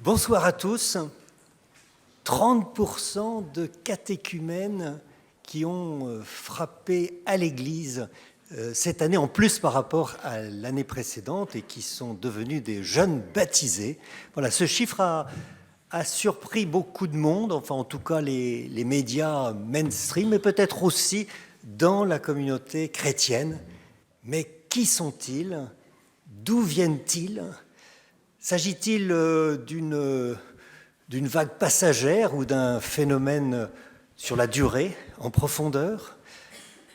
Bonsoir à tous. 30% de catéchumènes qui ont frappé à l'Église cette année, en plus par rapport à l'année précédente, et qui sont devenus des jeunes baptisés. Voilà, ce chiffre a surpris beaucoup de monde, enfin en tout cas les médias mainstream, mais peut-être aussi dans la communauté chrétienne. Mais qui sont-ils? D'où viennent-ils? S'agit-il d'une vague passagère ou d'un phénomène sur la durée, en profondeur?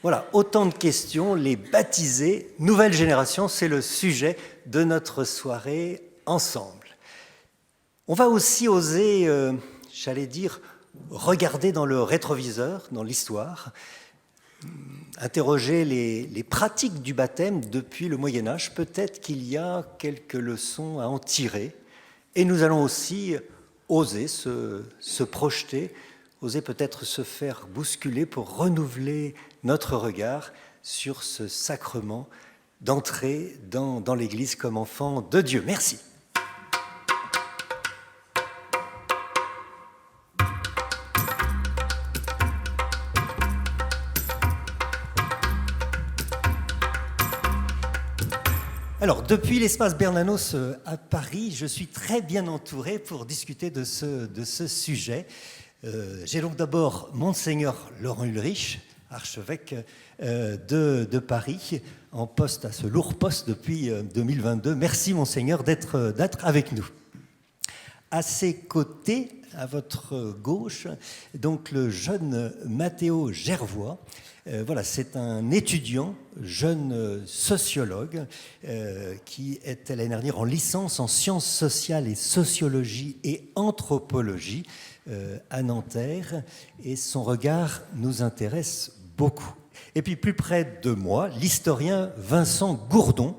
Voilà, autant de questions. Les baptisés, nouvelle génération, c'est le sujet de notre soirée ensemble. On va aussi oser, j'allais dire, regarder dans le rétroviseur, dans l'histoire, interroger les pratiques du baptême depuis le Moyen-Âge. Peut-être qu'il y a quelques leçons à en tirer. Et nous allons aussi oser se projeter, oser peut-être se faire bousculer pour renouveler notre regard sur ce sacrement d'entrer dans l'Église comme enfant de Dieu. Merci. Alors, depuis l'espace Bernanos à Paris, je suis très bien entouré pour discuter de ce sujet. J'ai donc d'abord Monseigneur Laurent Ulrich, archevêque de Paris, en poste à ce lourd poste depuis 2022. Merci Monseigneur d'être avec nous. À ses côtés, à votre gauche, donc le jeune Matteo Gervois. Voilà, c'est un étudiant, jeune sociologue, qui est l'année dernière en licence en sciences sociales et sociologie et anthropologie à Nanterre, et son regard nous intéresse beaucoup. Et puis plus près de moi, l'historien Vincent Gourdon,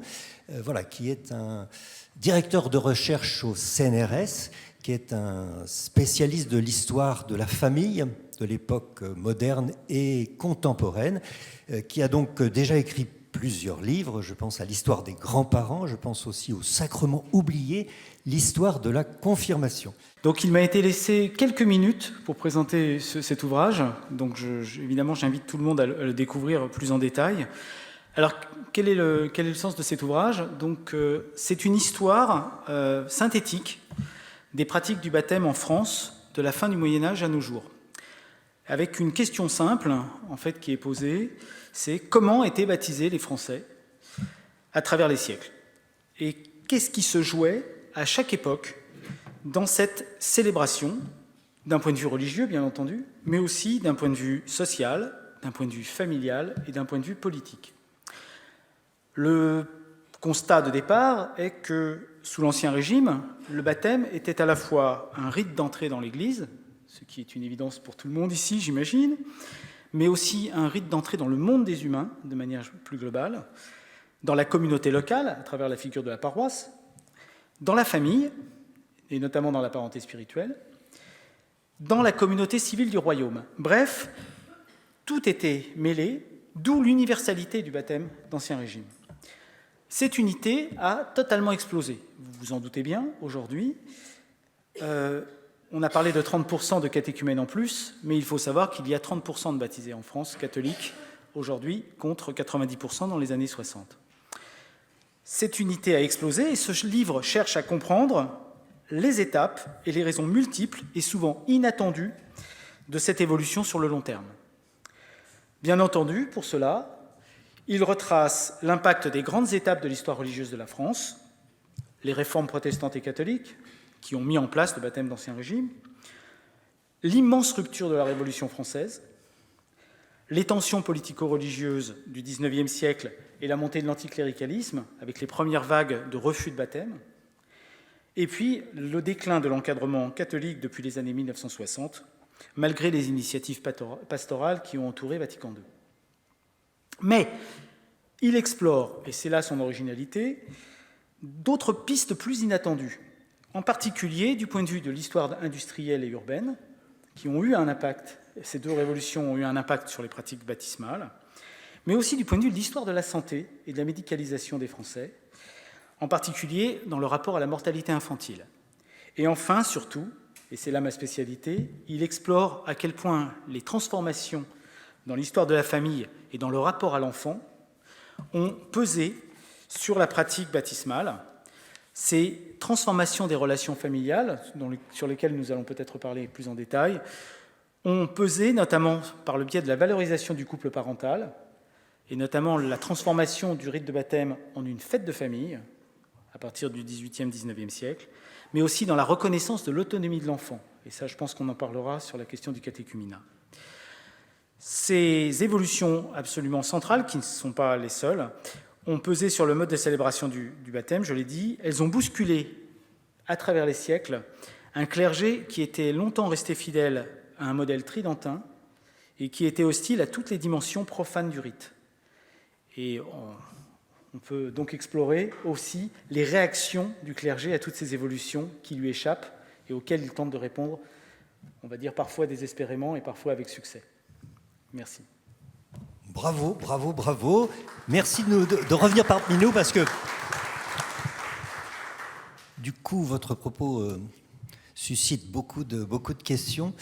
voilà, qui est un directeur de recherche au CNRS, qui est un spécialiste de l'histoire de la famille, de l'époque moderne et contemporaine, qui a donc déjà écrit plusieurs livres. Je pense à l'histoire des grands-parents, je pense aussi au sacrement oublié, l'histoire de la confirmation. Donc il m'a été laissé quelques minutes pour présenter cet ouvrage. Donc évidemment, j'invite tout le monde à le découvrir plus en détail. Alors, quel est le sens de cet ouvrage? Donc, c'est une histoire synthétique des pratiques du baptême en France de la fin du Moyen-Âge à nos jours, avec une question simple, en fait, qui est posée, c'est comment étaient baptisés les Français à travers les siècles? Et qu'est-ce qui se jouait à chaque époque dans cette célébration, d'un point de vue religieux, bien entendu, mais aussi d'un point de vue social, d'un point de vue familial et d'un point de vue politique? Le constat de départ est que, sous l'Ancien Régime, le baptême était à la fois un rite d'entrée dans l'Église, ce qui est une évidence pour tout le monde ici, j'imagine, mais aussi un rite d'entrée dans le monde des humains, de manière plus globale, dans la communauté locale, à travers la figure de la paroisse, dans la famille, et notamment dans la parenté spirituelle, dans la communauté civile du royaume. Bref, tout était mêlé, d'où l'universalité du baptême d'Ancien Régime. Cette unité a totalement explosé. Vous vous en doutez bien, aujourd'hui. On a parlé de 30% de catéchumènes en plus, mais il faut savoir qu'il y a 30% de baptisés en France catholiques aujourd'hui, contre 90% dans les années 60. Cette unité a explosé et ce livre cherche à comprendre les étapes et les raisons multiples et souvent inattendues de cette évolution sur le long terme. Bien entendu, pour cela, il retrace l'impact des grandes étapes de l'histoire religieuse de la France, les réformes protestantes et catholiques, qui ont mis en place le baptême d'Ancien Régime, l'immense rupture de la Révolution française, les tensions politico-religieuses du XIXe siècle et la montée de l'anticléricalisme, avec les premières vagues de refus de baptême, et puis le déclin de l'encadrement catholique depuis les années 1960, malgré les initiatives pastorales qui ont entouré Vatican II. Mais il explore, et c'est là son originalité, d'autres pistes plus inattendues, en particulier du point de vue de l'histoire industrielle et urbaine, qui ont eu un impact, ces deux révolutions ont eu un impact sur les pratiques baptismales, mais aussi du point de vue de l'histoire de la santé et de la médicalisation des Français, en particulier dans le rapport à la mortalité infantile. Et enfin, surtout, et c'est là ma spécialité, il explore à quel point les transformations dans l'histoire de la famille et dans le rapport à l'enfant ont pesé sur la pratique baptismale. Ces transformations des relations familiales, sur lesquelles nous allons peut-être parler plus en détail, ont pesé notamment par le biais de la valorisation du couple parental, et notamment la transformation du rite de baptême en une fête de famille, à partir du XVIIIe, XIXe siècle, mais aussi dans la reconnaissance de l'autonomie de l'enfant. Et ça, je pense qu'on en parlera sur la question du catéchuménat. Ces évolutions absolument centrales, qui ne sont pas les seules, ont pesé sur le mode de célébration du baptême, je l'ai dit. Elles ont bousculé, à travers les siècles, un clergé qui était longtemps resté fidèle à un modèle tridentin et qui était hostile à toutes les dimensions profanes du rite. Et on peut donc explorer aussi les réactions du clergé à toutes ces évolutions qui lui échappent et auxquelles il tente de répondre, on va dire parfois désespérément et parfois avec succès. Merci. Bravo, bravo, bravo. Merci de revenir parmi nous parce que, du coup, votre propos suscite beaucoup de questions.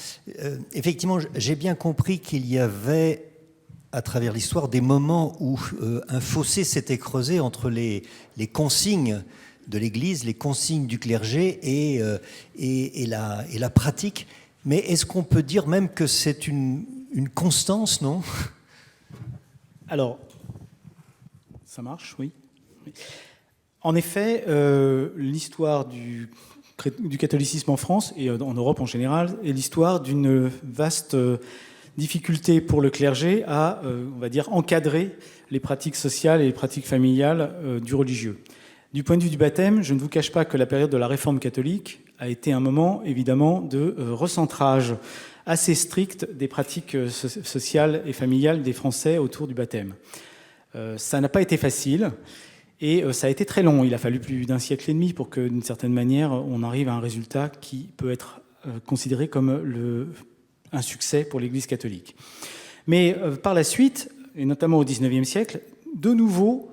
Effectivement, j'ai bien compris qu'il y avait, à travers l'histoire, des moments où un fossé s'était creusé entre les consignes de l'Église, les consignes du clergé et la pratique. Mais est-ce qu'on peut dire même que c'est une constance, non ? Alors, ça marche, oui. En effet, l'histoire du catholicisme en France et en Europe en général est l'histoire d'une vaste difficulté pour le clergé à, on va dire, encadrer les pratiques sociales et les pratiques familiales du religieux. Du point de vue du baptême, je ne vous cache pas que la période de la Réforme catholique a été un moment, évidemment, de recentrage assez strict des pratiques sociales et familiales des Français autour du baptême. Ça n'a pas été facile et ça a été très long. Il a fallu plus d'un siècle et demi pour que, d'une certaine manière, on arrive à un résultat qui peut être considéré comme un succès pour l'Église catholique. Mais par la suite, et notamment au XIXe siècle, de nouveau,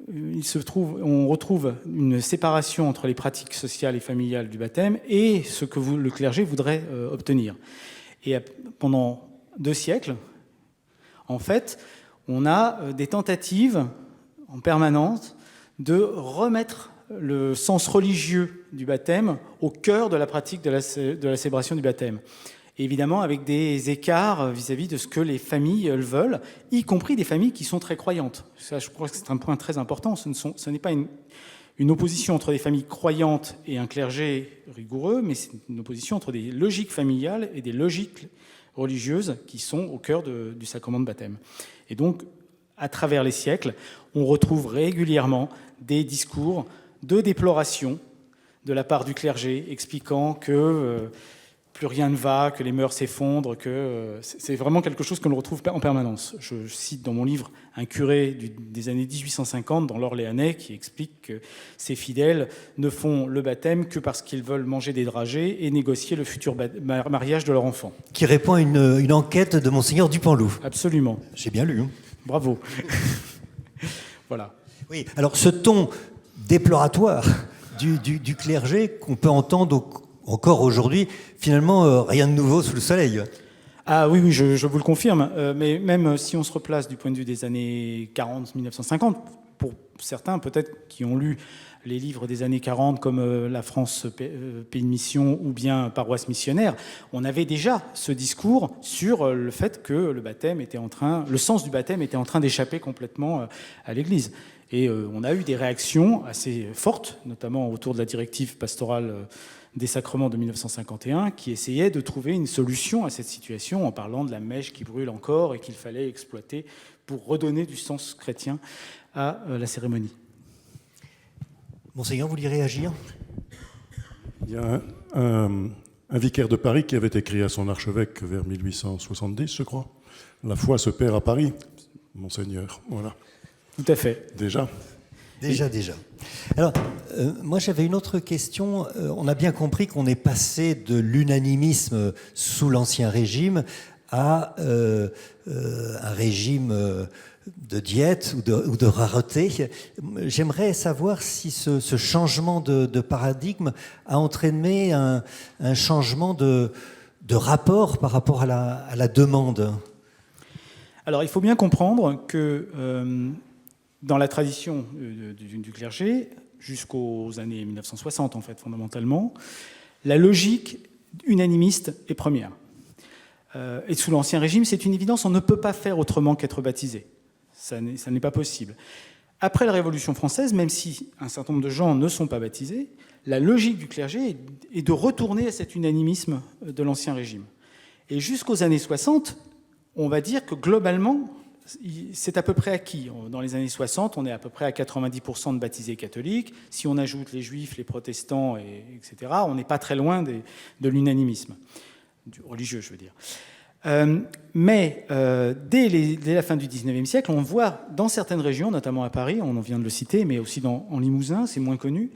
on retrouve une séparation entre les pratiques sociales et familiales du baptême et ce que le clergé voudrait obtenir. Et pendant 2 siècles, en fait, on a des tentatives en permanence de remettre le sens religieux du baptême au cœur de la pratique de la célébration du baptême. Et évidemment, avec des écarts vis-à-vis de ce que les familles veulent, y compris des familles qui sont très croyantes. Ça, je crois que c'est un point très important. Ce n'est pas une opposition entre des familles croyantes et un clergé rigoureux, mais c'est une opposition entre des logiques familiales et des logiques religieuses qui sont au cœur du sacrement de baptême. Et donc, à travers les siècles, on retrouve régulièrement des discours de déploration de la part du clergé, expliquant que plus rien ne va, que les mœurs s'effondrent, que c'est vraiment quelque chose que l'on retrouve en permanence. Je cite dans mon livre un curé des années 1850 dans l'Orléanais qui explique que ces fidèles ne font le baptême que parce qu'ils veulent manger des dragées et négocier le futur mariage de leur enfant. Qui répond à une enquête de Monseigneur Dupanloup. Absolument. J'ai bien lu. Hein. Bravo. Voilà. Oui, alors ce ton déploratoire du clergé qu'on peut entendre encore aujourd'hui, finalement, rien de nouveau sous le soleil. Ah oui, je vous le confirme. Mais même si on se replace du point de vue des années 40, 1950, pour certains peut-être qui ont lu les livres des années 40 comme La France, pays de mission ou bien Paroisse missionnaire, on avait déjà ce discours sur le fait que le sens du baptême était en train d'échapper complètement à l'Église. Et on a eu des réactions assez fortes, notamment autour de la directive pastorale des sacrements de 1951, qui essayait de trouver une solution à cette situation en parlant de la mèche qui brûle encore et qu'il fallait exploiter pour redonner du sens chrétien à la cérémonie. Monseigneur, vous voulez réagir ? Il y a un vicaire de Paris qui avait écrit à son archevêque vers 1870, je crois. La foi se perd à Paris, Monseigneur. Voilà. Tout à fait. Déjà. Alors, moi j'avais une autre question. On a bien compris qu'on est passé de l'unanimisme sous l'Ancien Régime à un régime diète ou de rareté. J'aimerais savoir si ce changement de paradigme a entraîné un changement de rapport par rapport à la demande. Alors, il faut bien comprendre que dans la tradition du clergé, jusqu'aux années 1960, en fait, fondamentalement, la logique unanimiste est première. Et sous l'Ancien Régime, c'est une évidence, on ne peut pas faire autrement qu'être baptisé. Ça n'est pas possible. Après la Révolution française, même si un certain nombre de gens ne sont pas baptisés, la logique du clergé est de retourner à cet unanimisme de l'Ancien Régime. Et jusqu'aux années 60, on va dire que globalement, c'est à peu près acquis. Dans les années 60, on est à peu près à 90% de baptisés catholiques. Si on ajoute les juifs, les protestants, etc., on n'est pas très loin de l'unanimisme. Du religieux, je veux dire. Mais dès la fin du XIXe siècle, on voit dans certaines régions, notamment à Paris, on vient de le citer, mais aussi en Limousin, c'est moins connu,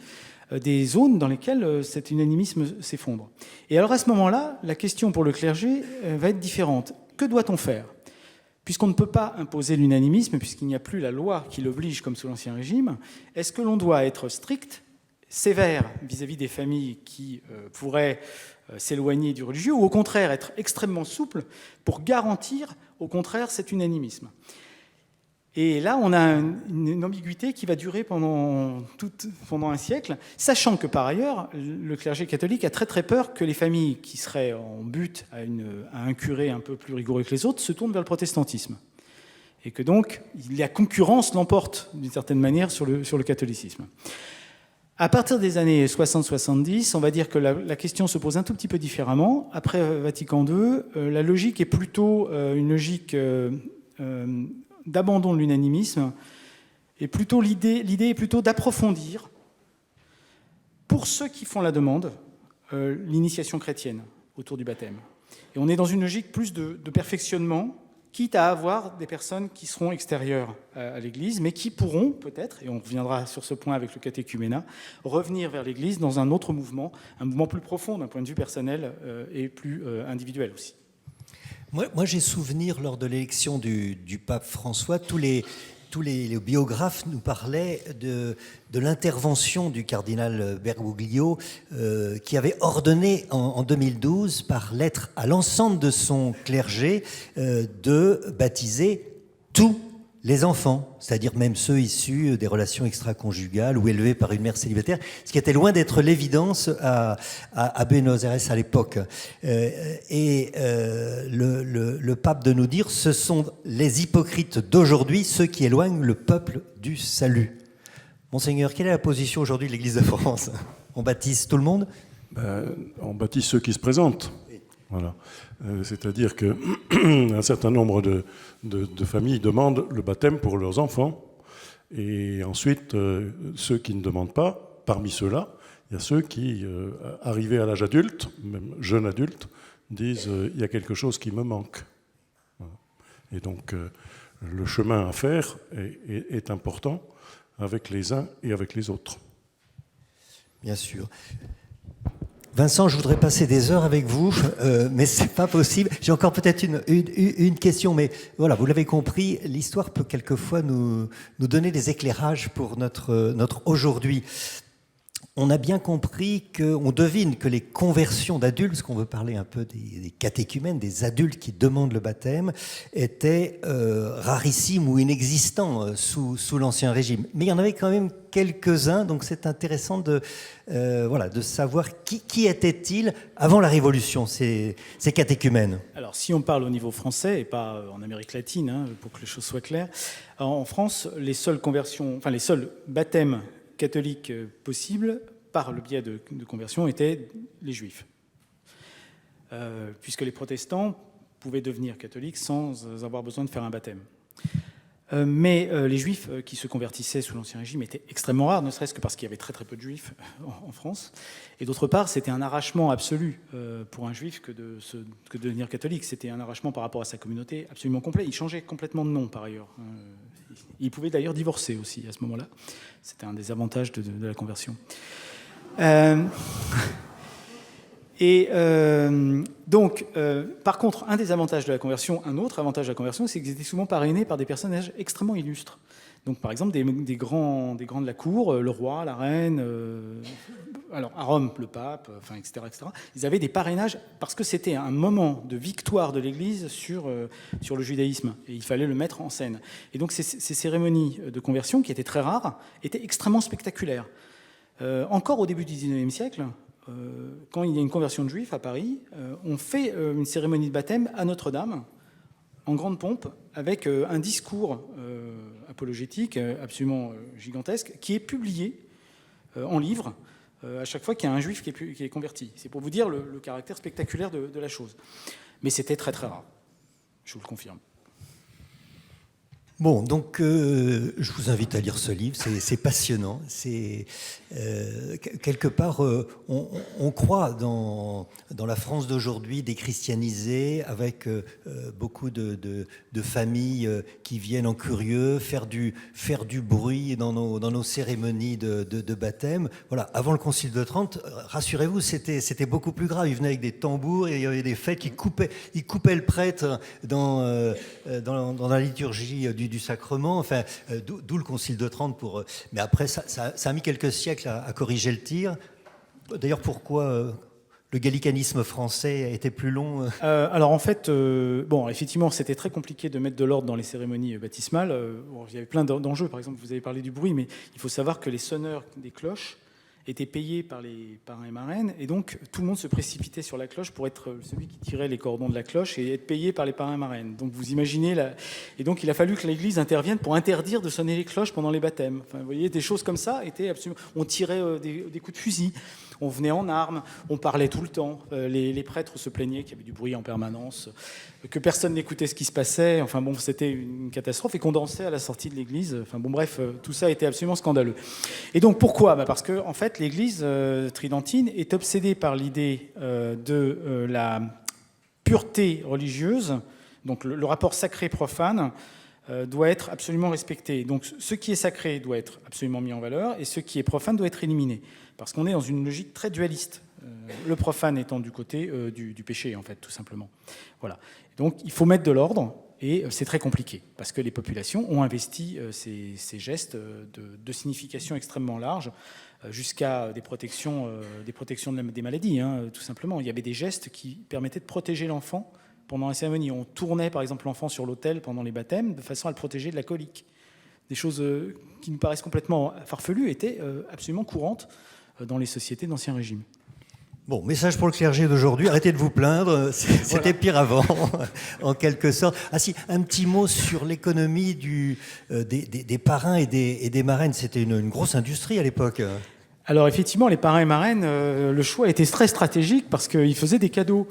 des zones dans lesquelles cet unanimisme s'effondre. Et alors à ce moment-là, la question pour le clergé va être différente. Que doit-on faire ? Puisqu'on ne peut pas imposer l'unanimisme, puisqu'il n'y a plus la loi qui l'oblige comme sous l'Ancien Régime, est-ce que l'on doit être strict, sévère vis-à-vis des familles qui pourraient s'éloigner du religieux, ou au contraire être extrêmement souple pour garantir au contraire cet unanimisme? Et là, on a une ambiguïté qui va durer pendant un siècle, sachant que par ailleurs, le clergé catholique a très très peur que les familles qui seraient en butte à un curé un peu plus rigoureux que les autres se tournent vers le protestantisme. Et que donc, la concurrence l'emporte d'une certaine manière sur le catholicisme. À partir des années 60-70, on va dire que la question se pose un tout petit peu différemment. Après Vatican II, la logique est plutôt une logique d'abandon de l'unanimisme, et plutôt l'idée est plutôt d'approfondir, pour ceux qui font la demande, l'initiation chrétienne autour du baptême. Et on est dans une logique plus de perfectionnement, quitte à avoir des personnes qui seront extérieures à l'Église, mais qui pourront peut-être, et on reviendra sur ce point avec le catéchuménat, revenir vers l'Église dans un autre mouvement, un mouvement plus profond d'un point de vue personnel et plus individuel aussi. Moi, j'ai souvenir, lors de l'élection du pape François, tous les biographes nous parlaient de l'intervention du cardinal Bergoglio, qui avait ordonné en 2012, par lettre à l'ensemble de son clergé, de baptiser tous les enfants, c'est-à-dire même ceux issus des relations extra-conjugales ou élevés par une mère célibataire, ce qui était loin d'être l'évidence à Buenos Aires à l'époque. Le pape de nous dire, ce sont les hypocrites d'aujourd'hui, ceux qui éloignent le peuple du salut. Monseigneur, quelle est la position aujourd'hui de l'Église de France ? On baptise tout le monde ? On baptise ceux qui se présentent. Voilà. C'est-à-dire qu'un certain nombre de familles demandent le baptême pour leurs enfants. Et ensuite, ceux qui ne demandent pas, parmi ceux-là, il y a ceux qui, arrivés à l'âge adulte, même jeunes adultes, disent il y a quelque chose qui me manque. Voilà. Et donc, le chemin à faire est important avec les uns et avec les autres. Bien sûr. Vincent, je voudrais passer des heures avec vous, mais c'est pas possible. J'ai encore peut-être une question, mais voilà, vous l'avez compris, l'histoire peut quelquefois nous donner des éclairages pour notre aujourd'hui. On a bien compris on devine que les conversions d'adultes, parce qu'on veut parler un peu des catéchumènes, des adultes qui demandent le baptême, étaient rarissimes ou inexistants sous l'Ancien Régime. Mais il y en avait quand même quelques-uns, donc c'est intéressant de savoir qui étaient-ils avant la Révolution, ces catéchumènes. Alors, si on parle au niveau français et pas en Amérique latine, pour que les choses soient claires, en France, les seuls baptêmes catholiques possibles, par le biais de conversion, étaient les juifs. Puisque les protestants pouvaient devenir catholiques sans avoir besoin de faire un baptême. Mais les juifs qui se convertissaient sous l'Ancien Régime étaient extrêmement rares, ne serait-ce que parce qu'il y avait très très peu de juifs en France. Et d'autre part, c'était un arrachement absolu pour un juif que de devenir catholique. C'était un arrachement par rapport à sa communauté absolument complet. Il changeait complètement de nom par ailleurs. Il pouvait d'ailleurs divorcer aussi à ce moment-là. C'était un des avantages de la conversion. Et Et donc, par contre, un des avantages de la conversion, un autre avantage de la conversion, c'est qu'ils étaient souvent parrainés par des personnages extrêmement illustres. Donc, par exemple, des grands de la cour, le roi, la reine, alors à Rome, le pape, enfin, etc., etc. Ils avaient des parrainages parce que c'était un moment de victoire de l'Église sur le judaïsme. Et il fallait le mettre en scène. Et donc, ces cérémonies de conversion, qui étaient très rares, étaient extrêmement spectaculaires. Encore au début du XIXe siècle, quand il y a une conversion de juifs à Paris, on fait une cérémonie de baptême à Notre-Dame, en grande pompe, avec un discours apologétique absolument gigantesque, qui est publié en livre à chaque fois qu'il y a un juif qui est converti. C'est pour vous dire le caractère spectaculaire de la chose. Mais c'était très très rare, je vous le confirme. Bon, donc je vous invite à lire ce livre, c'est passionnant. Quelque part, on croit dans la France d'aujourd'hui déchristianisée, avec beaucoup de familles qui viennent en curieux faire du bruit dans nos cérémonies de baptême. Voilà, avant le Concile de Trente, rassurez-vous, c'était beaucoup plus grave. Ils venaient avec des tambours et il y avait des fêtes qui coupaient le prêtre dans la liturgie du sacrement, enfin, d'où le Concile de Trente pour. Mais après, ça a mis quelques siècles à corriger le tir. D'ailleurs, pourquoi le gallicanisme français a été plus long Alors en fait, bon, effectivement, c'était très compliqué de mettre de l'ordre dans les cérémonies baptismales. Bon, il y avait plein d'enjeux. Par exemple, vous avez parlé du bruit, mais il faut savoir que les sonneurs des cloches étaient payés par les parrains et marraines, et donc tout le monde se précipitait sur la cloche pour être celui qui tirait les cordons de la cloche et être payé par les parrains et marraines. Donc vous imaginez, et donc il a fallu que l'Église intervienne pour interdire de sonner les cloches pendant les baptêmes. Enfin, vous voyez, des choses comme ça étaient absolument. On tirait des coups de fusil, on venait en armes, on parlait tout le temps. Les prêtres se plaignaient qu'il y avait du bruit en permanence, que personne n'écoutait ce qui se passait. Enfin bon, c'était une catastrophe, et qu'on dansait à la sortie de l'Église. Enfin bon, bref, tout ça était absolument scandaleux. Et donc pourquoi ? Parce que en fait, l'Église tridentine est obsédée par l'idée de la pureté religieuse. Donc le rapport sacré-profane doit être absolument respecté. Donc ce qui est sacré doit être absolument mis en valeur, et ce qui est profane doit être éliminé. Parce qu'on est dans une logique très dualiste. Le profane étant du côté du péché, en fait, tout simplement. Voilà. Donc il faut mettre de l'ordre, et c'est très compliqué, parce que les populations ont investi ces gestes de signification extrêmement large, jusqu'à des protections des maladies, hein, tout simplement. Il y avait des gestes qui permettaient de protéger l'enfant pendant la cérémonie. On tournait, par exemple, l'enfant sur l'autel pendant les baptêmes, de façon à le protéger de la colique. Des choses qui nous paraissent complètement farfelues étaient absolument courantes dans les sociétés d'Ancien Régime. Bon, message pour le clergé d'aujourd'hui, arrêtez de vous plaindre, c'était pire avant, en quelque sorte. Ah si, un petit mot sur l'économie des parrains et des marraines. C'était une grosse industrie à l'époque. Alors effectivement, les parrains et marraines, le choix était très stratégique parce qu'ils faisaient des cadeaux.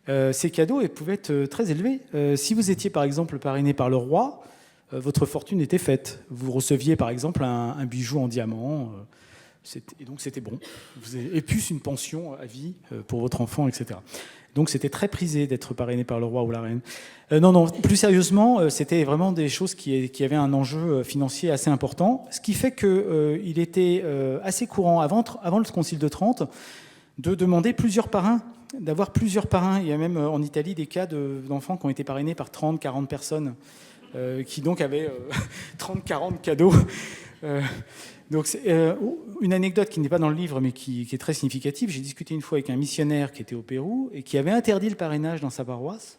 Ces cadeaux pouvaient être très élevés. Si vous étiez par exemple parrainé par le roi, votre fortune était faite. Vous receviez par exemple un bijou en diamant, et donc c'était bon. Et plus une pension à vie pour votre enfant, etc. Donc c'était très prisé d'être parrainé par le roi ou la reine. Non, plus sérieusement, c'était vraiment des choses qui avaient un enjeu financier assez important, ce qui fait qu'il était assez courant avant le Concile de Trente de demander plusieurs parrains, d'avoir plusieurs parrains. Il y a même en Italie des cas d'enfants qui ont été parrainés par 30, 40 personnes, qui donc avaient 30, 40 cadeaux. Donc c'est une anecdote qui n'est pas dans le livre, mais qui est très significative. J'ai discuté une fois avec un missionnaire qui était au Pérou et qui avait interdit le parrainage dans sa paroisse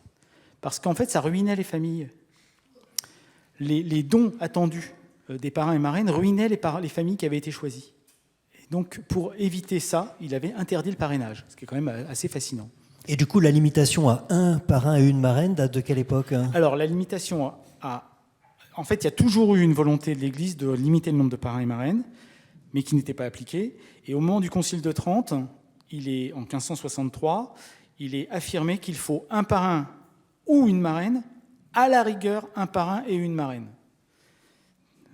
parce qu'en fait, ça ruinait les familles. Les dons attendus des parrains et marraines ruinaient les familles qui avaient été choisies. Et donc, pour éviter ça, il avait interdit le parrainage, ce qui est quand même assez fascinant. Et du coup, la limitation à un parrain et une marraine date de quelle époque ? Alors, la limitation en fait, il y a toujours eu une volonté de l'Église de limiter le nombre de parrains et marraines, mais qui n'était pas appliquée. Et au moment du Concile de Trente, en 1563, il est affirmé qu'il faut un parrain ou une marraine, à la rigueur un parrain et une marraine.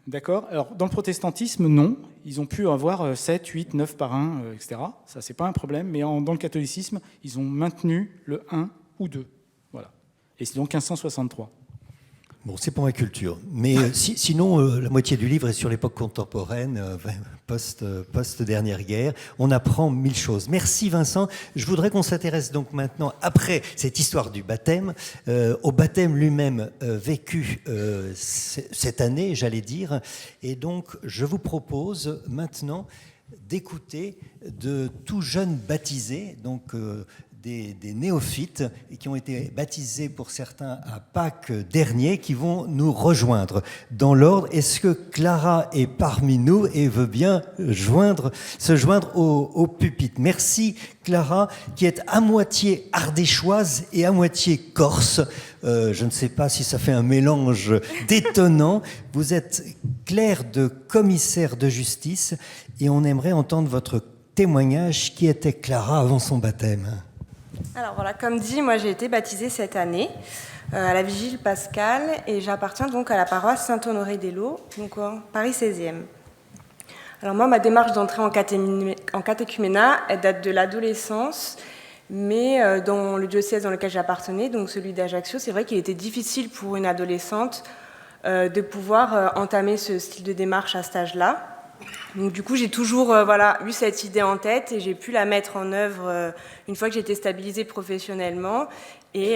D'accord ? Alors, dans le protestantisme, non. Ils ont pu avoir 7, 8, 9 parrains, etc. Ça, c'est pas un problème. Mais dans le catholicisme, ils ont maintenu le 1 ou 2. Voilà. Et c'est donc 1563. Bon, c'est pour ma culture. Mais sinon, la moitié du livre est sur l'époque contemporaine, post-dernière guerre. On apprend 1000 choses. Merci Vincent. Je voudrais qu'on s'intéresse donc maintenant, après cette histoire du baptême, au baptême lui-même vécu cette année, j'allais dire. Et donc, je vous propose maintenant d'écouter de tout jeunes baptisés, donc des néophytes, et qui ont été baptisés pour certains à Pâques dernier, qui vont nous rejoindre. Dans l'ordre, est-ce que Clara est parmi nous et veut bien se joindre au pupitre? Merci Clara, qui est à moitié ardéchoise et à moitié corse. Je ne sais pas si ça fait un mélange détonnant. Vous êtes clerc de commissaire de justice et on aimerait entendre votre témoignage. Qui était Clara avant son baptême? Alors voilà, comme dit, moi j'ai été baptisée cette année à la Vigile Pascale et j'appartiens donc à la paroisse Saint-Honoré-des-Laux, donc en Paris 16e. Alors moi, ma démarche d'entrée en catéchuménat, elle date de l'adolescence, mais dans le diocèse dans lequel j'appartenais, donc celui d'Ajaccio, c'est vrai qu'il était difficile pour une adolescente de pouvoir entamer ce style de démarche à cet âge-là. Donc du coup, j'ai toujours eu cette idée en tête et j'ai pu la mettre en œuvre une fois que j'ai été stabilisée professionnellement. Et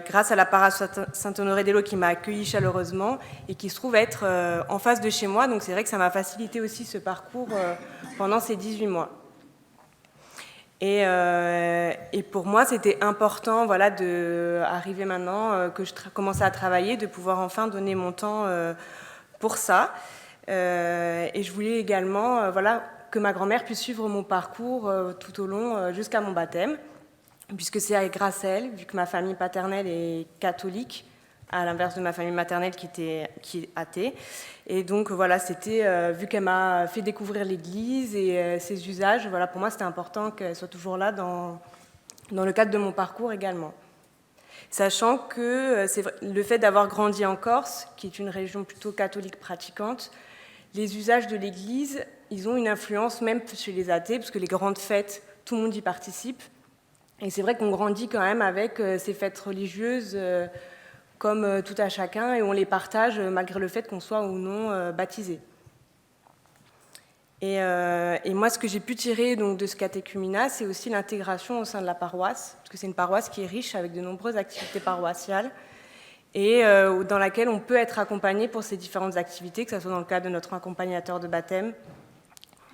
grâce à la paroisse Saint-Honoré-des-Laux qui m'a accueillie chaleureusement et qui se trouve être en face de chez moi. Donc c'est vrai que ça m'a facilité aussi ce parcours pendant ces 18 mois. Et pour moi, c'était important d'arriver maintenant que je commençais à travailler, de pouvoir enfin donner mon temps pour ça. Et je voulais également que ma grand-mère puisse suivre mon parcours tout au long jusqu'à mon baptême, puisque c'est grâce à elle, vu que ma famille paternelle est catholique, à l'inverse de ma famille maternelle qui est athée. Et donc c'était, vu qu'elle m'a fait découvrir l'Église et ses usages, pour moi c'était important qu'elle soit toujours là dans le cadre de mon parcours également. Sachant que le fait d'avoir grandi en Corse, qui est une région plutôt catholique pratiquante, les usages de l'Église, ils ont une influence même chez les athées, parce que les grandes fêtes, tout le monde y participe. Et c'est vrai qu'on grandit quand même avec ces fêtes religieuses comme tout à chacun, et on les partage malgré le fait qu'on soit ou non baptisé. Et moi, ce que j'ai pu tirer donc, de ce catéchuménat, c'est aussi l'intégration au sein de la paroisse, parce que c'est une paroisse qui est riche avec de nombreuses activités paroissiales, et dans laquelle on peut être accompagné pour ces différentes activités, que ce soit dans le cadre de notre accompagnateur de baptême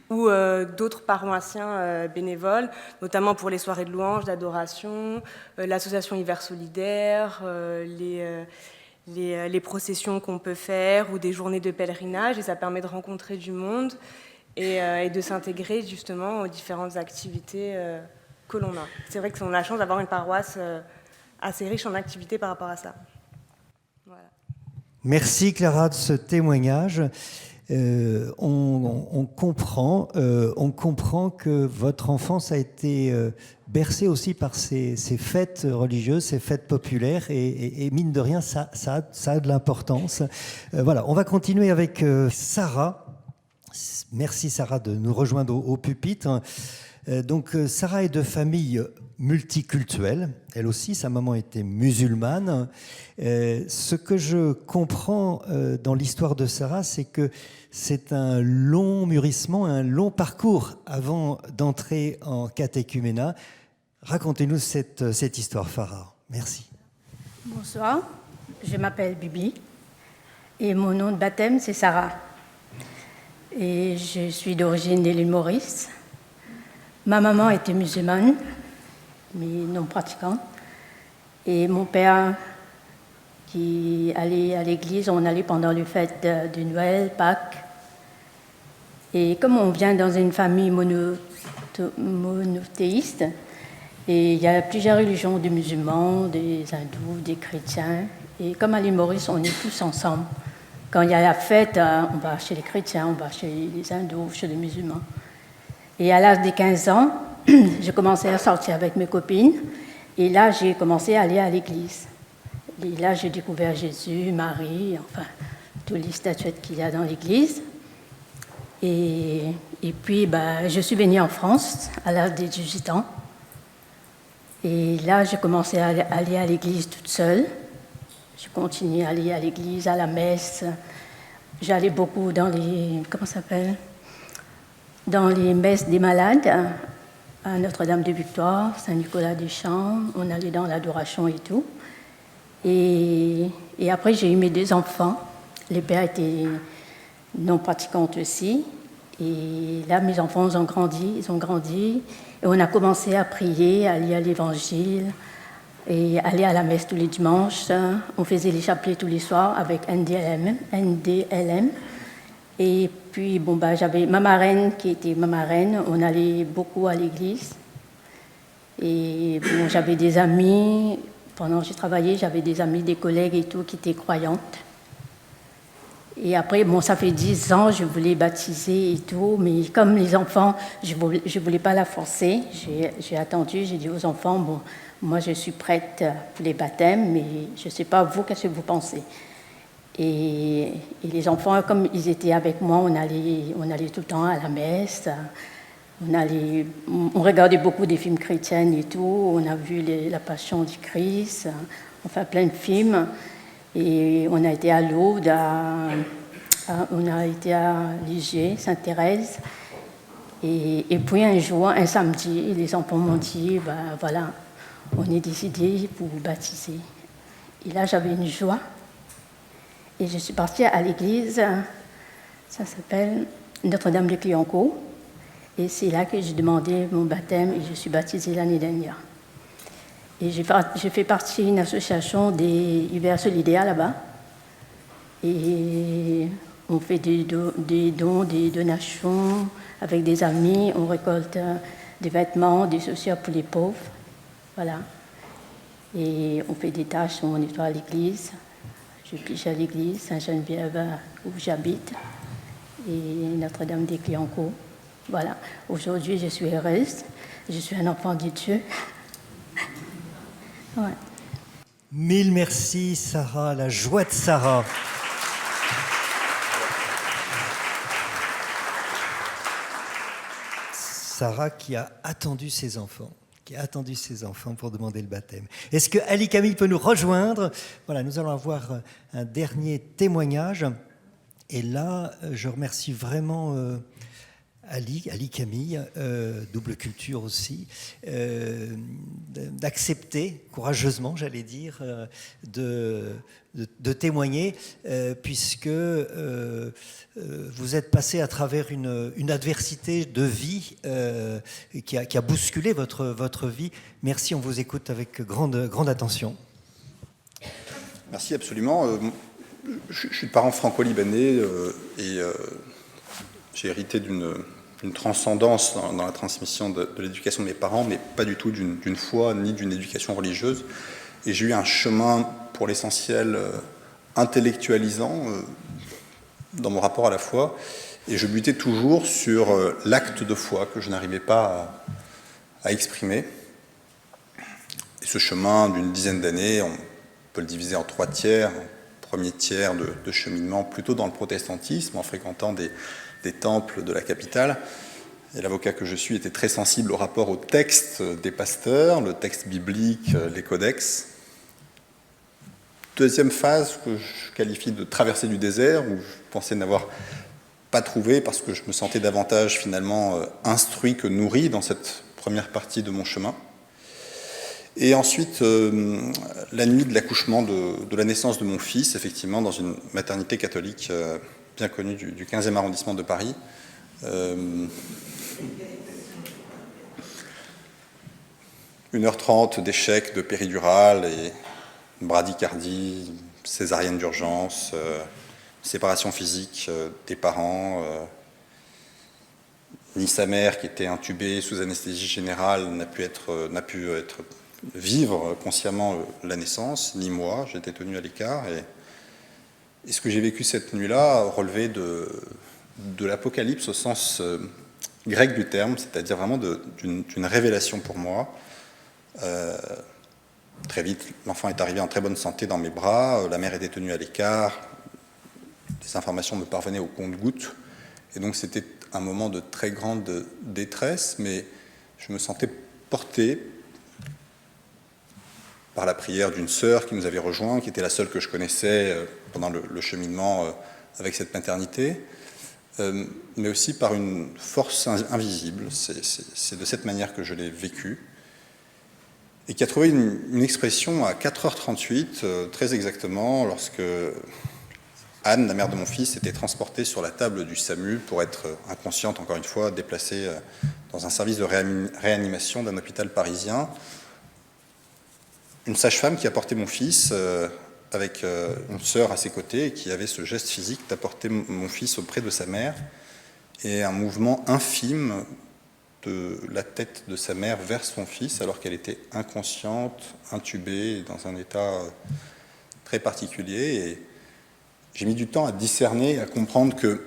ou d'autres paroissiens bénévoles, notamment pour les soirées de louanges, d'adoration, l'association Hiver Solidaire, les processions qu'on peut faire ou des journées de pèlerinage, et ça permet de rencontrer du monde et de s'intégrer justement aux différentes activités que l'on a. C'est vrai qu'on a la chance d'avoir une paroisse assez riche en activités par rapport à ça. Voilà. Merci Clara de ce témoignage. On comprend que votre enfance a été bercée aussi par ces fêtes religieuses, ces fêtes populaires, et mine de rien, ça a de l'importance. Voilà, on va continuer avec Sarah. Merci Sarah de nous rejoindre au pupitre. Donc Sarah est de famille multiculturelle. Elle aussi, sa maman était musulmane. Ce que je comprends dans l'histoire de Sarah, c'est que c'est un long mûrissement, un long parcours avant d'entrer en catéchuménat. Racontez-nous cette histoire, Farah. Merci. Bonsoir, je m'appelle Bibi et mon nom de baptême, c'est Sarah. Et je suis d'origine de l'île Maurice. Ma maman était musulmane, mais non pratiquante. Et mon père, qui allait à l'église, on allait pendant les fêtes de Noël, Pâques. Et comme on vient dans une famille monothéiste, et il y a plusieurs religions, des musulmans, des hindous, des chrétiens. Et comme à l'île Maurice, on est tous ensemble. Quand il y a la fête, on va chez les chrétiens, on va chez les hindous, chez les musulmans. Et à l'âge de 15 ans, j'ai commencé à sortir avec mes copines. Et là, j'ai commencé à aller à l'église. Et là, j'ai découvert Jésus, Marie, enfin, toutes les statuettes qu'il y a dans l'église. Et puis, je suis venue en France à l'âge de 18 ans. Et là, j'ai commencé à aller à l'église toute seule. Je continuais à aller à l'église, à la messe. J'allais beaucoup dans les, dans les messes des malades, à Notre-Dame-de-Victoire, Saint-Nicolas-des-Champs. On allait dans l'adoration et tout. Et après, j'ai eu mes 2 enfants. Les pères étaient non pratiquants aussi. Et là, mes enfants ont grandi, et on a commencé à prier, à lire l'Évangile, et aller à la messe tous les dimanches. On faisait les chapelets tous les soirs avec NDLM. Et puis, j'avais ma marraine qui était ma marraine. On allait beaucoup à l'église. Et j'avais des amis, pendant que j'ai travaillé, j'avais des amis, des collègues et tout qui étaient croyantes. Et après, ça fait 10 ans, je voulais baptiser et tout, mais comme les enfants, je voulais pas la forcer. J'ai attendu, j'ai dit aux enfants, moi je suis prête pour les baptêmes, mais je ne sais pas vous, qu'est-ce que vous pensez? Et les enfants, comme ils étaient avec moi, on allait tout le temps à la messe, on regardait beaucoup des films chrétiens et tout, on a vu la Passion du Christ, enfin plein de films. Et on a été à Lourdes, on a été à Ligier, Sainte-Thérèse. Et puis un jour, un samedi, les enfants m'ont dit, voilà, on est décidé pour vous baptiser. Et là, j'avais une joie. Et je suis partie à l'église, ça s'appelle Notre-Dame de Cliancourt. Et c'est là que j'ai demandé mon baptême et je suis baptisée l'année dernière. Et j'ai fait partie d'une association des Hivers solidaires là-bas. Et on fait des dons, des donations avec des amis. On récolte des vêtements, des chaussures pour les pauvres. Voilà. Et on fait des tâches, on nettoie l'église. Je piche à l'église Saint-Geneviève où j'habite. Et Notre-Dame des Cliancourt. Voilà. Aujourd'hui, je suis heureuse. Je suis un enfant de Dieu. Ouais. Mille merci, Sarah, la joie de Sarah. Sarah qui a attendu ses enfants pour demander le baptême. Est-ce que Ali Camille peut nous rejoindre? Voilà, nous allons avoir un dernier témoignage. Et là, je remercie vraiment Ali Camille, double culture aussi, d'accepter courageusement, j'allais dire, de témoigner, puisque vous êtes passé à travers une adversité de vie qui a bousculé votre vie. Merci, on vous écoute avec grande attention. Merci, absolument. Je suis de parents franco-libanais et j'ai hérité d'une transcendance dans la transmission de l'éducation de mes parents, mais pas du tout d'une foi ni d'une éducation religieuse. Et j'ai eu un chemin, pour l'essentiel, intellectualisant dans mon rapport à la foi. Et je butais toujours sur l'acte de foi que je n'arrivais pas à exprimer. Et ce chemin d'une dizaine d'années, on peut le diviser en 3 tiers. Premier tiers de cheminement plutôt dans le protestantisme, en fréquentant des temples de la capitale. Et l'avocat que je suis était très sensible au rapport au texte des pasteurs, le texte biblique, les codex. Deuxième phase que je qualifie de traversée du désert, où je pensais n'avoir pas trouvé parce que je me sentais davantage finalement instruit que nourri dans cette première partie de mon chemin. Et ensuite, la nuit de l'accouchement de la naissance de mon fils, effectivement, dans une maternité catholique bien connue du 15e arrondissement de Paris. 1h30 d'échec de péridurale et bradycardie, césarienne d'urgence, séparation physique des parents. Ni sa mère, qui était intubée sous anesthésie générale, n'a pu vivre consciemment la naissance, ni moi, j'étais tenu à l'écart. Et ce que j'ai vécu cette nuit-là relevait de l'Apocalypse au sens grec du terme, c'est-à-dire vraiment d'une révélation pour moi. Très vite, l'enfant est arrivé en très bonne santé dans mes bras, la mère était tenue à l'écart, des informations me parvenaient au compte-gouttes, et donc c'était un moment de très grande détresse, mais je me sentais porté par la prière d'une sœur qui nous avait rejoints, qui était la seule que je connaissais pendant le cheminement avec cette maternité, mais aussi par une force invisible. C'est de cette manière que je l'ai vécu, et qui a trouvé une expression à 4h38, très exactement, lorsque Anne, la mère de mon fils, était transportée sur la table du SAMU pour être inconsciente, encore une fois, déplacée dans un service de réanimation d'un hôpital parisien. Une sage-femme qui a porté mon fils avec une sœur à ses côtés et qui avait ce geste physique d'apporter mon fils auprès de sa mère, et un mouvement infime de la tête de sa mère vers son fils alors qu'elle était inconsciente, intubée, dans un état très particulier. Et j'ai mis du temps à discerner, à comprendre que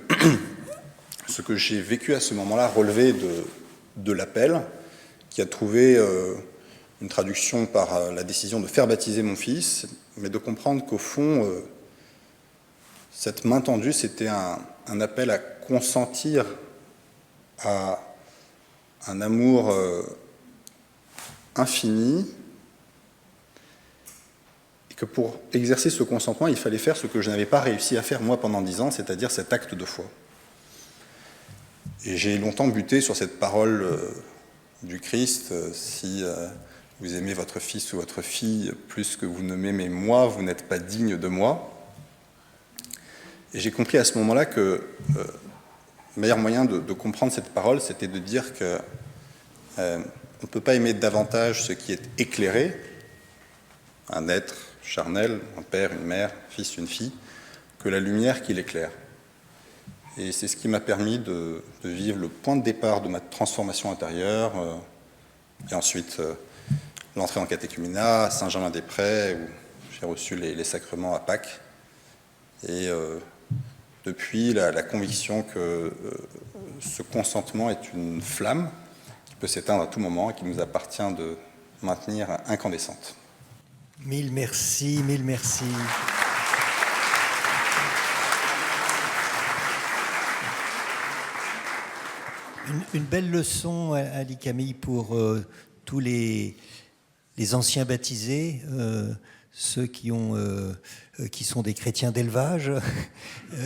ce que j'ai vécu à ce moment-là relevait de l'appel, qui a trouvé une traduction par la décision de faire baptiser mon fils, mais de comprendre qu'au fond, cette main tendue, c'était un appel à consentir à un amour infini, et que pour exercer ce consentement, il fallait faire ce que je n'avais pas réussi à faire moi pendant 10 ans, c'est-à-dire cet acte de foi. Et j'ai longtemps buté sur cette parole du Christ, si vous aimez votre fils ou votre fille plus que vous ne m'aimez moi, vous n'êtes pas digne de moi. Et j'ai compris à ce moment-là que le meilleur moyen de comprendre cette parole, c'était de dire que on ne peut pas aimer davantage ce qui est éclairé, un être charnel, un père, une mère, un fils, une fille, que la lumière qui l'éclaire. Et c'est ce qui m'a permis de vivre le point de départ de ma transformation intérieure, et ensuite l'entrée en catéchuménat à Saint-Germain-des-Prés, où j'ai reçu les sacrements à Pâques, et depuis la conviction que ce consentement est une flamme qui peut s'éteindre à tout moment et qui nous appartient de maintenir incandescente. Mille merci, mille merci. Une belle leçon, Ali Camille, pour tous les anciens baptisés, ceux qui sont des chrétiens d'élevage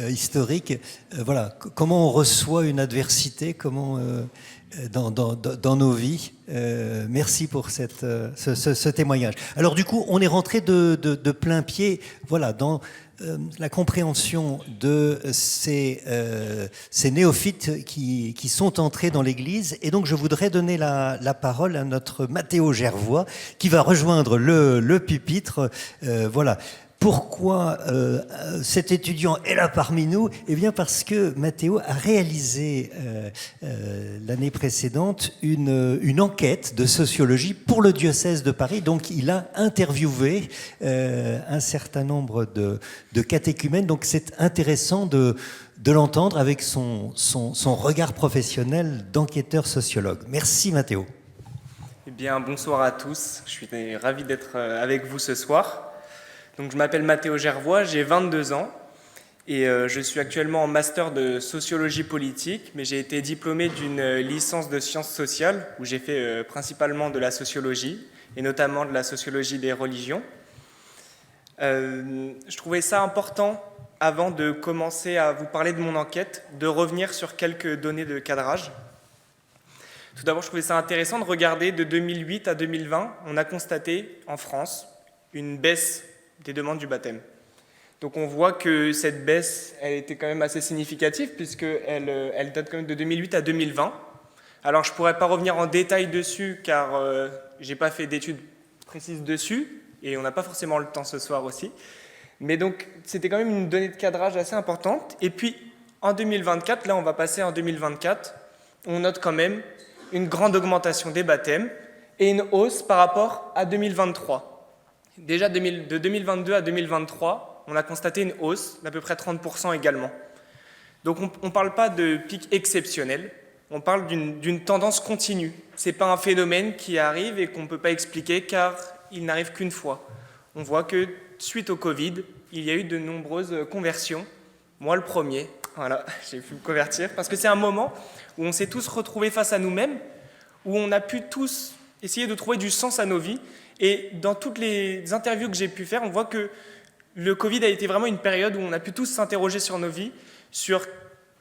historique. Voilà, comment on reçoit une adversité, comment dans nos vies. Merci pour ce témoignage. Alors du coup, on est rentré de plein pied, voilà, dans la compréhension de ces néophytes qui sont entrés dans l'Église. Et donc, je voudrais donner la parole à notre Mathéo Gervois, qui va rejoindre le pupitre. Voilà. Pourquoi cet étudiant est là parmi nous? Eh bien parce que Mathéo a réalisé l'année précédente une enquête de sociologie pour le diocèse de Paris. Donc il a interviewé un certain nombre de catéchumènes. Donc c'est intéressant de l'entendre avec son regard professionnel d'enquêteur sociologue. Merci Mathéo. Eh bien bonsoir à tous, je suis ravi d'être avec vous ce soir. Donc, je m'appelle Mathéo Gervois, j'ai 22 ans et je suis actuellement en master de sociologie politique, mais j'ai été diplômé d'une licence de sciences sociales où j'ai fait principalement de la sociologie et notamment de la sociologie des religions. Je trouvais ça important, avant de commencer à vous parler de mon enquête, de revenir sur quelques données de cadrage. Tout d'abord, je trouvais ça intéressant de regarder de 2008 à 2020, on a constaté en France une baisse des demandes du baptême. Donc on voit que cette baisse, elle était quand même assez significative puisqu'elle date quand même de 2008 à 2020. Alors je ne pourrais pas revenir en détail dessus car je n'ai pas fait d'études précises dessus et on n'a pas forcément le temps ce soir aussi. Mais donc c'était quand même une donnée de cadrage assez importante. Et puis en 2024, là on va passer en 2024, on note quand même une grande augmentation des baptêmes et une hausse par rapport à 2023. Déjà, de 2022 à 2023, on a constaté une hausse d'à peu près 30% également. Donc on ne parle pas de pic exceptionnel, on parle d'une tendance continue. Ce n'est pas un phénomène qui arrive et qu'on ne peut pas expliquer car il n'arrive qu'une fois. On voit que suite au Covid, il y a eu de nombreuses conversions. Moi le premier, voilà, j'ai pu me convertir parce que c'est un moment où on s'est tous retrouvés face à nous-mêmes, où on a pu tous essayer de trouver du sens à nos vies. Et dans toutes les interviews que j'ai pu faire, on voit que le Covid a été vraiment une période où on a pu tous s'interroger sur nos vies, sur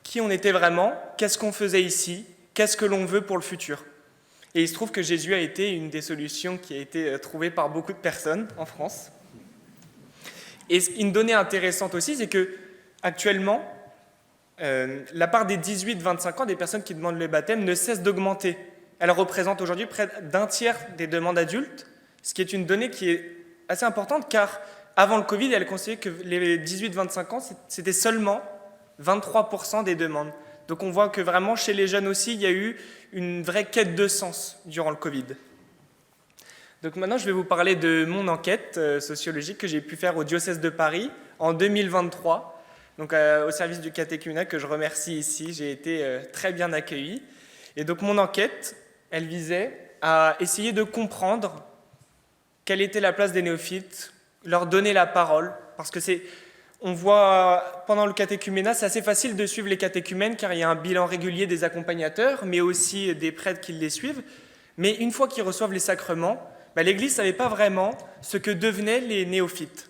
qui on était vraiment, qu'est-ce qu'on faisait ici, qu'est-ce que l'on veut pour le futur. Et il se trouve que Jésus a été une des solutions qui a été trouvée par beaucoup de personnes en France. Et une donnée intéressante aussi, c'est que actuellement, la part des 18-25 ans, des personnes qui demandent le baptême, ne cesse d'augmenter. Elle représente aujourd'hui près d'un tiers des demandes adultes, ce qui est une donnée qui est assez importante, car avant le Covid, elle considérait que les 18-25 ans, c'était seulement 23% des demandes. Donc on voit que vraiment, chez les jeunes aussi, il y a eu une vraie quête de sens durant le Covid. Donc maintenant, je vais vous parler de mon enquête sociologique que j'ai pu faire au diocèse de Paris en 2023, donc au service du catéchuménat que je remercie ici. J'ai été très bien accueilli. Et donc mon enquête, elle visait à essayer de comprendre quelle était la place des néophytes, leur donner la parole, parce que on voit pendant le catéchuménat, c'est assez facile de suivre les catéchumènes car il y a un bilan régulier des accompagnateurs, mais aussi des prêtres qui les suivent. Mais une fois qu'ils reçoivent les sacrements, l'Église ne savait pas vraiment ce que devenaient les néophytes.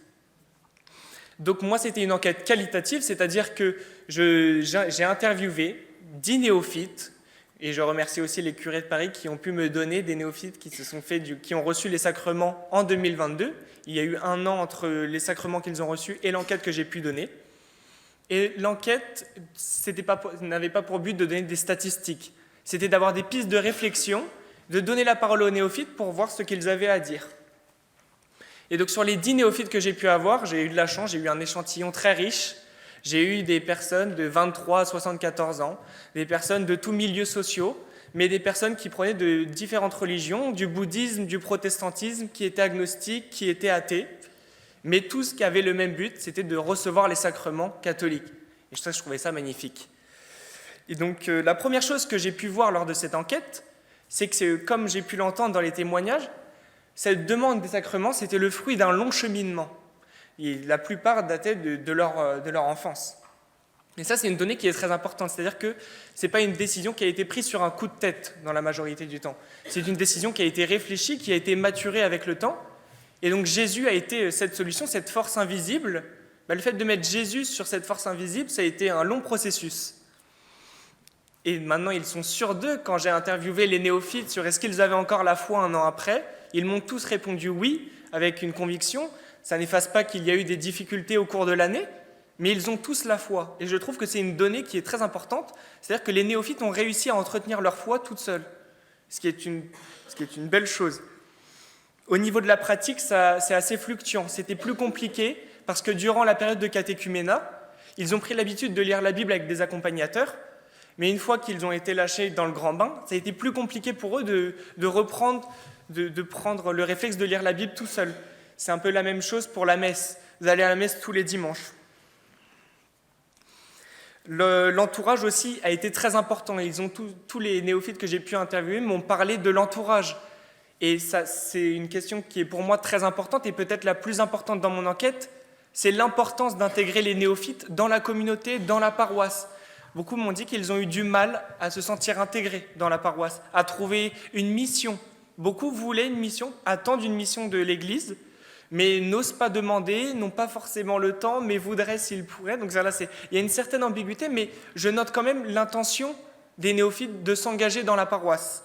Donc moi, c'était une enquête qualitative, c'est-à-dire que j'ai interviewé 10 néophytes, et je remercie aussi les curés de Paris qui ont pu me donner des néophytes qui ont reçu les sacrements en 2022. Il y a eu 1 an entre les sacrements qu'ils ont reçus et l'enquête que j'ai pu donner. Et l'enquête n'avait pas pour but de donner des statistiques. C'était d'avoir des pistes de réflexion, de donner la parole aux néophytes pour voir ce qu'ils avaient à dire. Et donc sur les 10 néophytes que j'ai pu avoir, j'ai eu de la chance, j'ai eu un échantillon très riche. J'ai eu des personnes de 23 à 74 ans, des personnes de tous milieux sociaux, mais des personnes qui prenaient de différentes religions, du bouddhisme, du protestantisme, qui étaient agnostiques, qui étaient athées, mais tous qui avaient le même but, c'était de recevoir les sacrements catholiques. Et je trouvais ça magnifique. Et donc la première chose que j'ai pu voir lors de cette enquête, c'est que, comme j'ai pu l'entendre dans les témoignages, cette demande des sacrements, c'était le fruit d'un long cheminement. Et la plupart dataient de leur enfance. Et ça, c'est une donnée qui est très importante. C'est-à-dire que ce n'est pas une décision qui a été prise sur un coup de tête dans la majorité du temps. C'est une décision qui a été réfléchie, qui a été maturée avec le temps. Et donc Jésus a été cette solution, cette force invisible. Le fait de mettre Jésus sur cette force invisible, ça a été un long processus. Et maintenant, ils sont sûrs d'eux. Quand j'ai interviewé les néophytes sur est-ce qu'ils avaient encore la foi 1 an après, ils m'ont tous répondu oui, avec une conviction. Ça n'efface pas qu'il y a eu des difficultés au cours de l'année, mais ils ont tous la foi. Et je trouve que c'est une donnée qui est très importante, c'est-à-dire que les néophytes ont réussi à entretenir leur foi toute seule, ce qui est une belle chose. Au niveau de la pratique, c'est assez fluctuant. C'était plus compliqué parce que durant la période de catéchuménat, ils ont pris l'habitude de lire la Bible avec des accompagnateurs, mais une fois qu'ils ont été lâchés dans le grand bain, ça a été plus compliqué pour eux de prendre le réflexe de lire la Bible tout seul. C'est un peu la même chose pour la messe. Vous allez à la messe tous les dimanches. L'entourage aussi a été très important. Tous les néophytes que j'ai pu interviewer m'ont parlé de l'entourage. Et ça, c'est une question qui est pour moi très importante et peut-être la plus importante dans mon enquête. C'est l'importance d'intégrer les néophytes dans la communauté, dans la paroisse. Beaucoup m'ont dit qu'ils ont eu du mal à se sentir intégrés dans la paroisse, à trouver une mission. Beaucoup voulaient une mission, attendent une mission de l'Église, mais n'osent pas demander, n'ont pas forcément le temps, mais voudraient s'ils pourraient. Donc là, il y a une certaine ambiguïté, mais je note quand même l'intention des néophytes de s'engager dans la paroisse.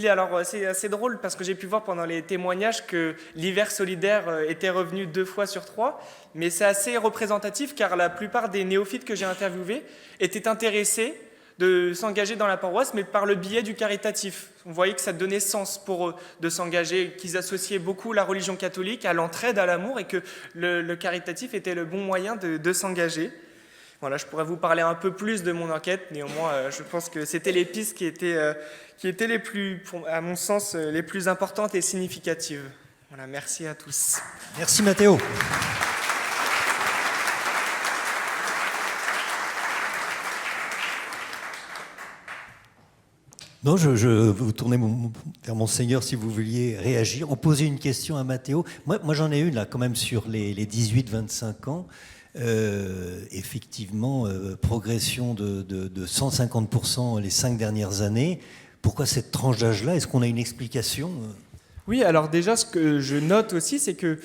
Alors, c'est assez drôle parce que j'ai pu voir pendant les témoignages que l'hiver solidaire était revenu 2 fois sur 3, mais c'est assez représentatif car la plupart des néophytes que j'ai interviewés étaient intéressés de s'engager dans la paroisse, mais par le biais du caritatif. On voyait que ça donnait sens pour eux de s'engager, qu'ils associaient beaucoup la religion catholique à l'entraide, à l'amour, et que le caritatif était le bon moyen de s'engager. Voilà, je pourrais vous parler un peu plus de mon enquête, néanmoins, je pense que c'était les pistes qui étaient les plus, à mon sens, les plus importantes et significatives. Voilà, merci à tous. Merci Mathéo. Non, je vous tournez vers Monseigneur si vous vouliez réagir ou poser une question à Mathéo. Moi j'en ai une là quand même sur les 18-25 ans. Effectivement, progression de 150% les 5 dernières années. Pourquoi cette tranche d'âge-là? Est-ce qu'on a une explication? Oui, alors déjà, ce que je note aussi, c'est que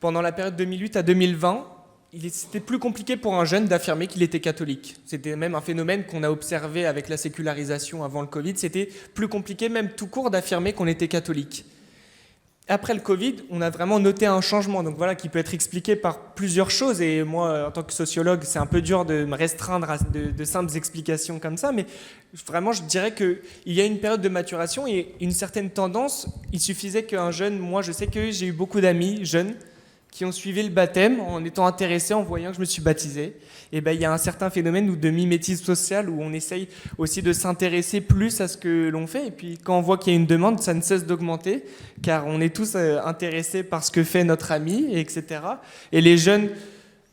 pendant la période 2008 à 2020, c'était plus compliqué pour un jeune d'affirmer qu'il était catholique. C'était même un phénomène qu'on a observé avec la sécularisation avant le Covid. C'était plus compliqué, même tout court, d'affirmer qu'on était catholique. Après le Covid, on a vraiment noté un changement, donc voilà, qui peut être expliqué par plusieurs choses. Et moi, en tant que sociologue, c'est un peu dur de me restreindre à de simples explications comme ça, mais vraiment, je dirais qu'il y a une période de maturation et une certaine tendance. Il suffisait qu'un jeune, moi, je sais que j'ai eu beaucoup d'amis jeunes qui ont suivi le baptême en étant intéressés, en voyant que je me suis baptisé. Et ben, il y a un certain phénomène de mimétisme social où on essaye aussi de s'intéresser plus à ce que l'on fait. Et puis quand on voit qu'il y a une demande, ça ne cesse d'augmenter, car on est tous intéressés par ce que fait notre ami, etc. Et les jeunes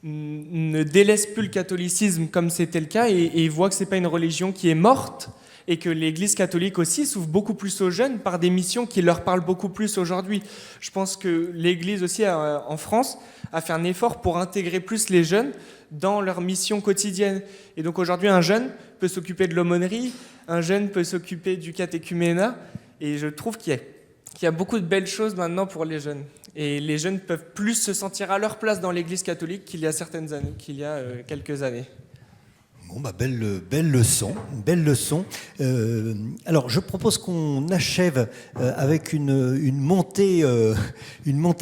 ne délaissent plus le catholicisme comme c'était le cas, et ils voient que ce n'est pas une religion qui est morte, et que l'Église catholique aussi s'ouvre beaucoup plus aux jeunes par des missions qui leur parlent beaucoup plus aujourd'hui. Je pense que l'Église aussi en France a fait un effort pour intégrer plus les jeunes dans leur mission quotidienne. Et donc aujourd'hui, un jeune peut s'occuper de l'aumônerie, un jeune peut s'occuper du catéchuménat, et je trouve qu'il y a beaucoup de belles choses maintenant pour les jeunes. Et les jeunes peuvent plus se sentir à leur place dans l'Église catholique qu'il y a quelques années. Bon, bah, belle leçon. Alors, je propose qu'on achève avec une montée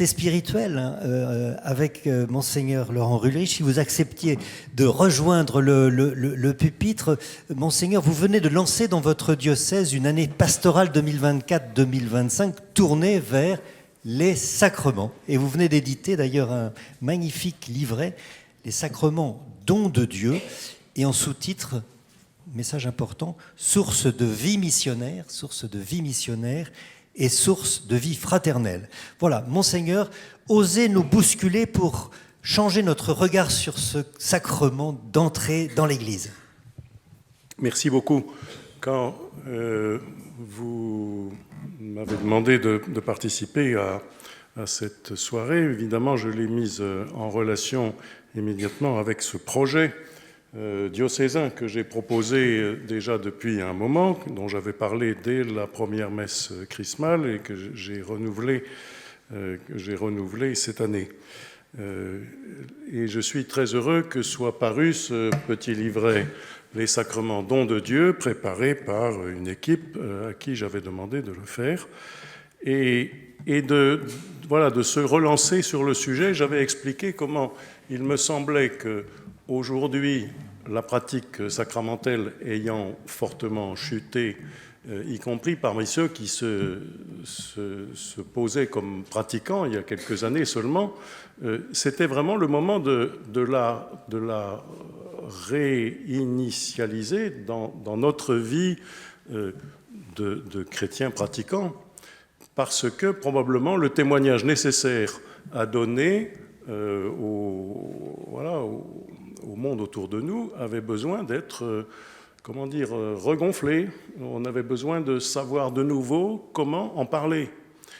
spirituelle avec Monseigneur Laurent Ulrich. Si vous acceptiez de rejoindre le pupitre, Monseigneur, vous venez de lancer dans votre diocèse une année pastorale 2024-2025 tournée vers les sacrements. Et vous venez d'éditer d'ailleurs un magnifique livret, Les sacrements, dons de Dieu. Et en sous-titre, message important, source de vie missionnaire et source de vie fraternelle. Voilà, Monseigneur, osez nous bousculer pour changer notre regard sur ce sacrement d'entrée dans l'Église. Merci beaucoup. Quand vous m'avez demandé de participer à cette soirée, évidemment, je l'ai mise en relation immédiatement avec ce projet diocésain que j'ai proposé déjà depuis un moment, dont j'avais parlé dès la première messe chrismale et que j'ai renouvelé cette année. Et je suis très heureux que soit paru ce petit livret « Les sacrements, dons de Dieu », préparé par une équipe à qui j'avais demandé de le faire. Et de se relancer sur le sujet, j'avais expliqué comment il me semblait qu'aujourd'hui, la pratique sacramentelle ayant fortement chuté, y compris parmi ceux qui se posaient comme pratiquants il y a quelques années seulement, c'était vraiment le moment de la réinitialiser dans notre vie de chrétiens pratiquants, parce que probablement le témoignage nécessaire à donner au monde autour de nous avait besoin d'être, regonflé. On avait besoin de savoir de nouveau comment en parler.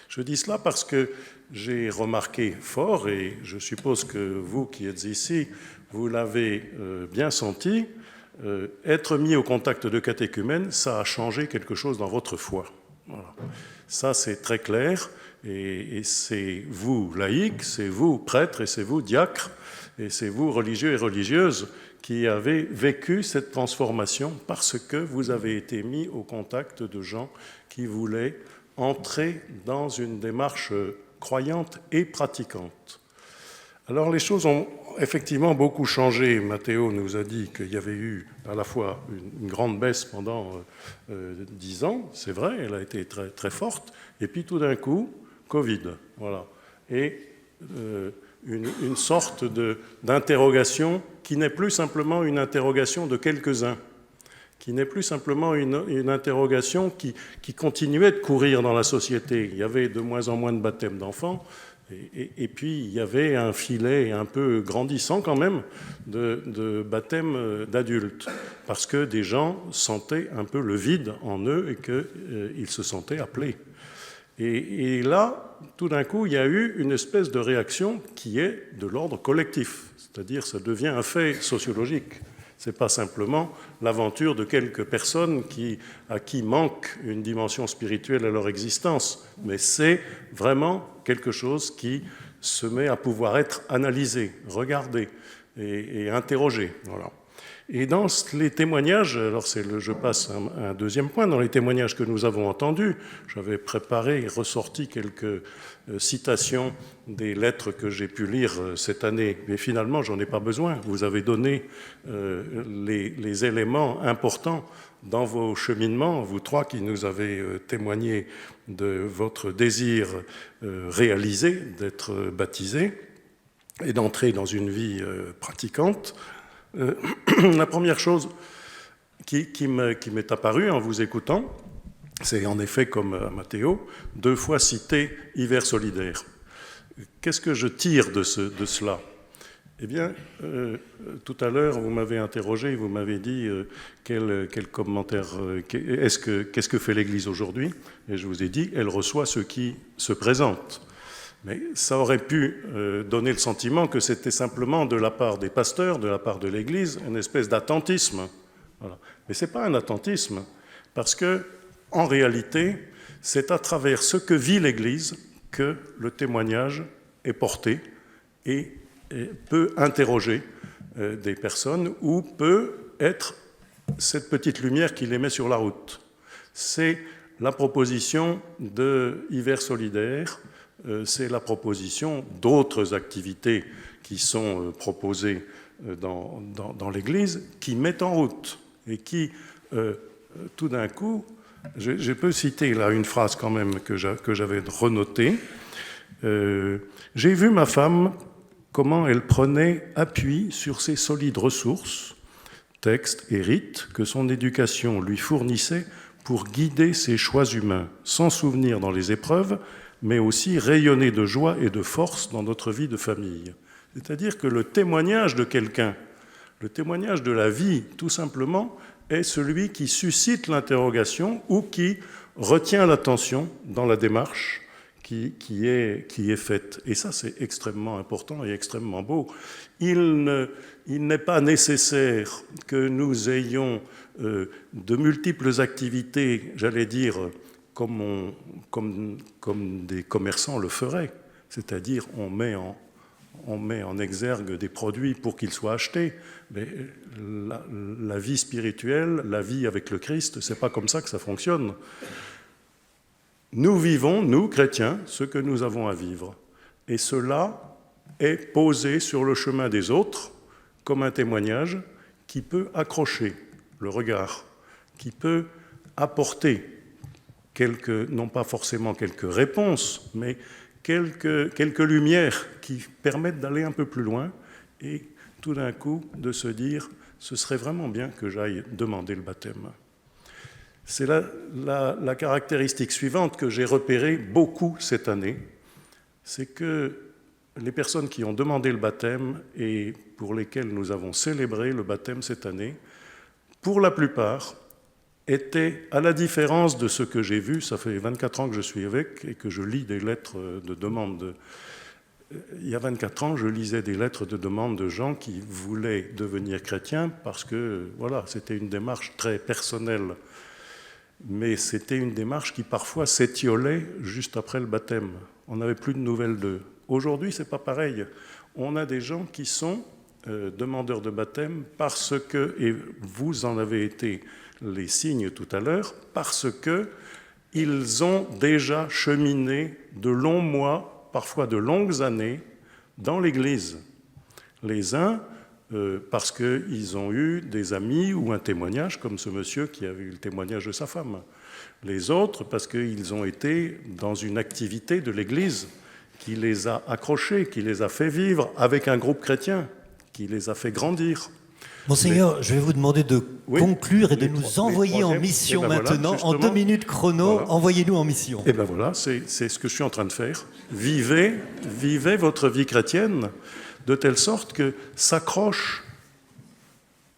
Je dis cela parce que j'ai remarqué fort, et je suppose que vous qui êtes ici, vous l'avez bien senti, être mis au contact de catéchumènes, ça a changé quelque chose dans votre foi. Voilà. Ça, c'est très clair, et c'est vous, laïcs, c'est vous, prêtres, et c'est vous, diacres, et c'est vous, religieux et religieuses, qui avez vécu cette transformation parce que vous avez été mis au contact de gens qui voulaient entrer dans une démarche croyante et pratiquante. Alors les choses ont effectivement beaucoup changé. Matteo nous a dit qu'il y avait eu à la fois une grande baisse pendant 10 ans, c'est vrai, elle a été très, très forte, et puis tout d'un coup, Covid, voilà. Et une sorte d'interrogation qui n'est plus simplement une interrogation de quelques-uns, qui n'est plus simplement une interrogation qui continuait de courir dans la société. Il y avait de moins en moins de baptêmes d'enfants, et puis il y avait un filet un peu grandissant quand même de baptêmes d'adultes, parce que des gens sentaient un peu le vide en eux et qu'ils se sentaient appelés. Et là, tout d'un coup, il y a eu une espèce de réaction qui est de l'ordre collectif, c'est-à-dire ça devient un fait sociologique. Ce n'est pas simplement l'aventure de quelques personnes à qui manque une dimension spirituelle à leur existence, mais c'est vraiment quelque chose qui se met à pouvoir être analysé, regardé et interrogé. Voilà. Et dans les témoignages, alors je passe à un deuxième point, dans les témoignages que nous avons entendus, j'avais préparé et ressorti quelques citations des lettres que j'ai pu lire cette année, mais finalement, j'en ai pas besoin. Vous avez donné les éléments importants dans vos cheminements, vous trois qui nous avez témoigné de votre désir réalisé d'être baptisé et d'entrer dans une vie pratiquante. La première chose qui m'est apparue en vous écoutant, c'est en effet, comme Matteo, 2 fois cité hiver solidaire. Qu'est-ce que je tire de cela ? Eh bien, tout à l'heure, vous m'avez interrogé, vous m'avez dit quel commentaire, qu'est-ce que fait l'Église aujourd'hui ? Et je vous ai dit, elle reçoit ceux qui se présentent. Mais ça aurait pu donner le sentiment que c'était simplement de la part des pasteurs, de la part de l'Église, une espèce d'attentisme. Voilà. Mais ce n'est pas un attentisme, parce que, en réalité, c'est à travers ce que vit l'Église que le témoignage est porté et peut interroger des personnes ou peut être cette petite lumière qui les met sur la route. C'est la proposition de Hiver solidaire, c'est la proposition d'autres activités qui sont proposées dans l'Église, qui mettent en route et qui, tout d'un coup, je peux citer là une phrase quand même que j'avais renotée. J'ai vu ma femme, comment elle prenait appui sur ses solides ressources, textes et rites, que son éducation lui fournissait pour guider ses choix humains, sans souvenir dans les épreuves, mais aussi rayonner de joie et de force dans notre vie de famille. C'est-à-dire que le témoignage de quelqu'un, le témoignage de la vie, tout simplement, est celui qui suscite l'interrogation ou qui retient l'attention dans la démarche qui est faite. Et ça, c'est extrêmement important et extrêmement beau. Il n'est pas nécessaire que nous ayons de multiples activités, j'allais dire, comme des commerçants le feraient, c'est-à-dire on met en exergue des produits pour qu'ils soient achetés, mais la vie spirituelle, la vie avec le Christ, c'est pas comme ça que ça fonctionne. Nous vivons, nous, chrétiens, ce que nous avons à vivre, et cela est posé sur le chemin des autres comme un témoignage qui peut accrocher le regard, qui peut apporter non pas forcément quelques réponses, mais quelques lumières qui permettent d'aller un peu plus loin et tout d'un coup de se dire « ce serait vraiment bien que j'aille demander le baptême ». C'est la caractéristique suivante que j'ai repérée beaucoup cette année, c'est que les personnes qui ont demandé le baptême et pour lesquelles nous avons célébré le baptême cette année, pour la plupart, étaient, à la différence de ce que j'ai vu, ça fait 24 ans que je suis avec et que je lis des lettres de demande. Il y a 24 ans, je lisais des lettres de demande de gens qui voulaient devenir chrétiens parce que voilà, c'était une démarche très personnelle. Mais c'était une démarche qui parfois s'étiolait juste après le baptême. On n'avait plus de nouvelles d'eux. Aujourd'hui, ce n'est pas pareil. On a des gens qui sont demandeurs de baptême parce que, et vous en avez été les signes tout à l'heure, parce qu'ils ont déjà cheminé de longs mois, parfois de longues années, dans l'Église. Les uns, parce qu'ils ont eu des amis ou un témoignage, comme ce monsieur qui a eu le témoignage de sa femme. Les autres, parce qu'ils ont été dans une activité de l'Église qui les a accrochés, qui les a fait vivre avec un groupe chrétien, qui les a fait grandir. Monseigneur, je vais vous demander de conclure et de nous envoyer en mission maintenant, en 2 minutes chrono, voilà. Envoyez-nous en mission. Et bien voilà, c'est ce que je suis en train de faire. Vivez votre vie chrétienne de telle sorte que s'accroche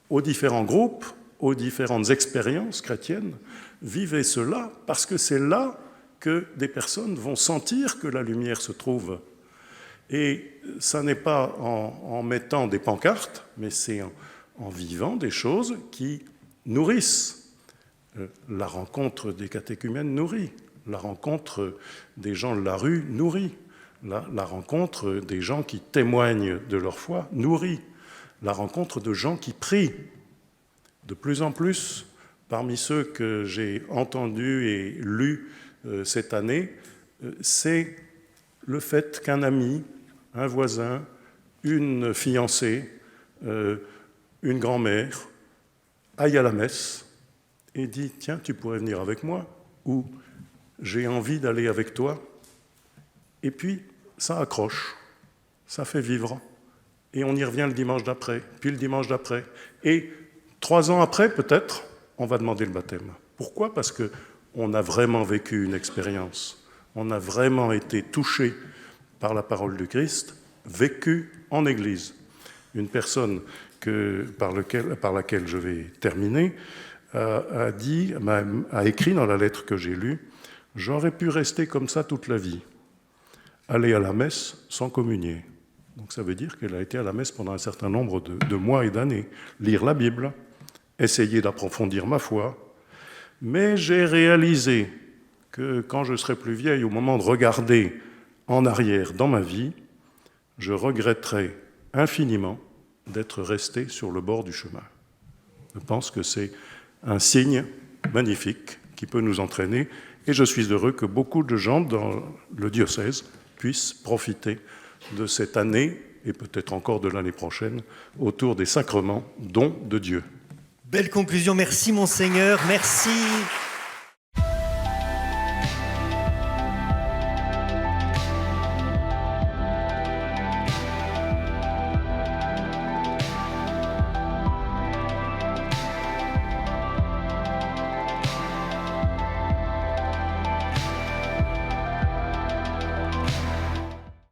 aux différents groupes, aux différentes expériences chrétiennes. Vivez cela parce que c'est là que des personnes vont sentir que la lumière se trouve. Et ça n'est pas en mettant des pancartes, mais c'est en vivant des choses qui nourrissent. La rencontre des catéchumènes nourrit, la rencontre des gens de la rue nourrit, la rencontre des gens qui témoignent de leur foi nourrit, la rencontre de gens qui prient. De plus en plus, parmi ceux que j'ai entendus et lus cette année, c'est le fait qu'un ami, un voisin, une fiancée, une grand-mère aille à la messe et dit « Tiens, tu pourrais venir avec moi » ou « J'ai envie d'aller avec toi ». Et puis, ça accroche, ça fait vivre. Et on y revient le dimanche d'après, puis le dimanche d'après. Et 3 ans après, peut-être, on va demander le baptême. Pourquoi ? Parce qu'on a vraiment vécu une expérience. On a vraiment été touché par la parole du Christ, vécu en Église. Une personne par laquelle je vais terminer a écrit dans la lettre que j'ai lue « J'aurais pu rester comme ça toute la vie, aller à la messe sans communier ». Donc ça veut dire qu'elle a été à la messe pendant un certain nombre de mois et d'années, lire la Bible, essayer d'approfondir ma foi, mais j'ai réalisé que quand je serai plus vieille, au moment de regarder en arrière dans ma vie, je regretterai infiniment d'être resté sur le bord du chemin. Je pense que c'est un signe magnifique qui peut nous entraîner, et je suis heureux que beaucoup de gens dans le diocèse puissent profiter de cette année, et peut-être encore de l'année prochaine, autour des sacrements, dons de Dieu. Belle conclusion, merci Monseigneur, merci.